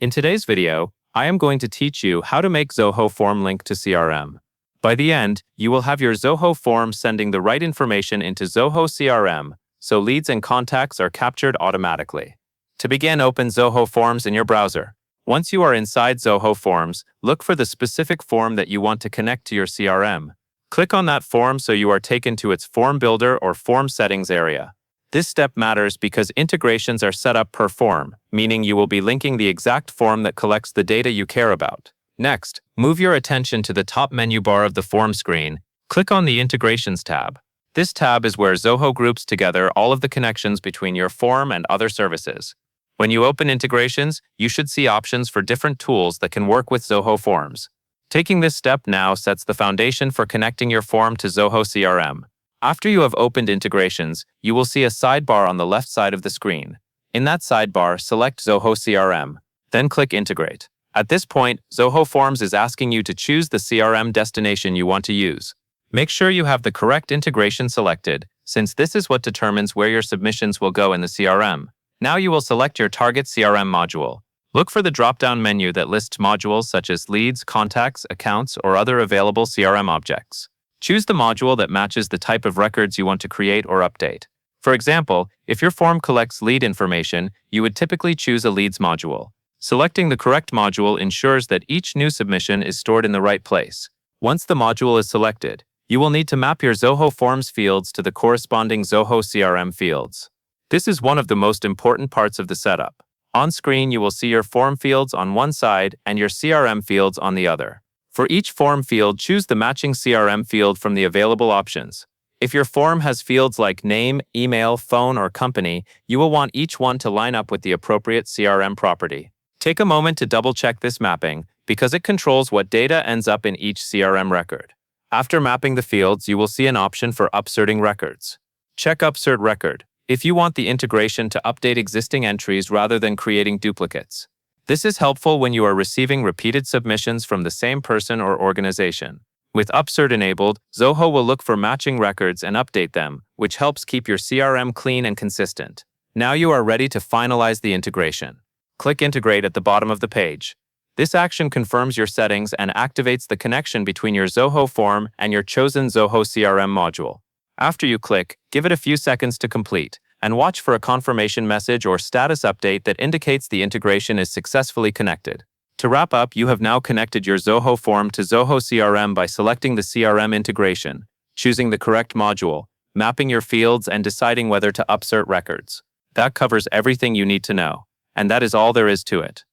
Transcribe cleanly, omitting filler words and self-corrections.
In today's video, I am going to teach you how to make Zoho form link to CRM. By the end, you will have your Zoho form sending the right information into Zoho CRM, so leads and contacts are captured automatically. To begin, open Zoho Forms in your browser. Once you are inside Zoho Forms, look for the specific form that you want to connect to your CRM. Click on that form so you are taken to its Form Builder or Form Settings area. This step matters because integrations are set up per form, meaning you will be linking the exact form that collects the data you care about. Next, move your attention to the top menu bar of the form screen. Click on the Integrations tab. This tab is where Zoho groups together all of the connections between your form and other services. When you open integrations, you should see options for different tools that can work with Zoho Forms. Taking this step now sets the foundation for connecting your form to Zoho CRM. After you have opened integrations, you will see a sidebar on the left side of the screen. In that sidebar, select Zoho CRM, then click Integrate. At this point, Zoho Forms is asking you to choose the CRM destination you want to use. Make sure you have the correct integration selected, since this is what determines where your submissions will go in the CRM. Now you will select your target CRM module. Look for the drop-down menu that lists modules such as leads, contacts, accounts, or other available CRM objects. Choose the module that matches the type of records you want to create or update. For example, if your form collects lead information, you would typically choose a leads module. Selecting the correct module ensures that each new submission is stored in the right place. Once the module is selected, you will need to map your Zoho Forms fields to the corresponding Zoho CRM fields. This is one of the most important parts of the setup. On screen, you will see your form fields on one side and your CRM fields on the other. For each form field, choose the matching CRM field from the available options. If your form has fields like name, email, phone, or company, you will want each one to line up with the appropriate CRM property. Take a moment to double-check this mapping because it controls what data ends up in each CRM record. After mapping the fields, you will see an option for upserting records. Check Upsert Record if you want the integration to update existing entries rather than creating duplicates. This is helpful when you are receiving repeated submissions from the same person or organization. With Upsert enabled, Zoho will look for matching records and update them, which helps keep your CRM clean and consistent. Now you are ready to finalize the integration. Click Integrate at the bottom of the page. This action confirms your settings and activates the connection between your Zoho form and your chosen Zoho CRM module. After you click, give it a few seconds to complete, and watch for a confirmation message or status update that indicates the integration is successfully connected. To wrap up, you have now connected your Zoho form to Zoho CRM by selecting the CRM integration, choosing the correct module, mapping your fields, and deciding whether to upsert records. That covers everything you need to know, and that is all there is to it.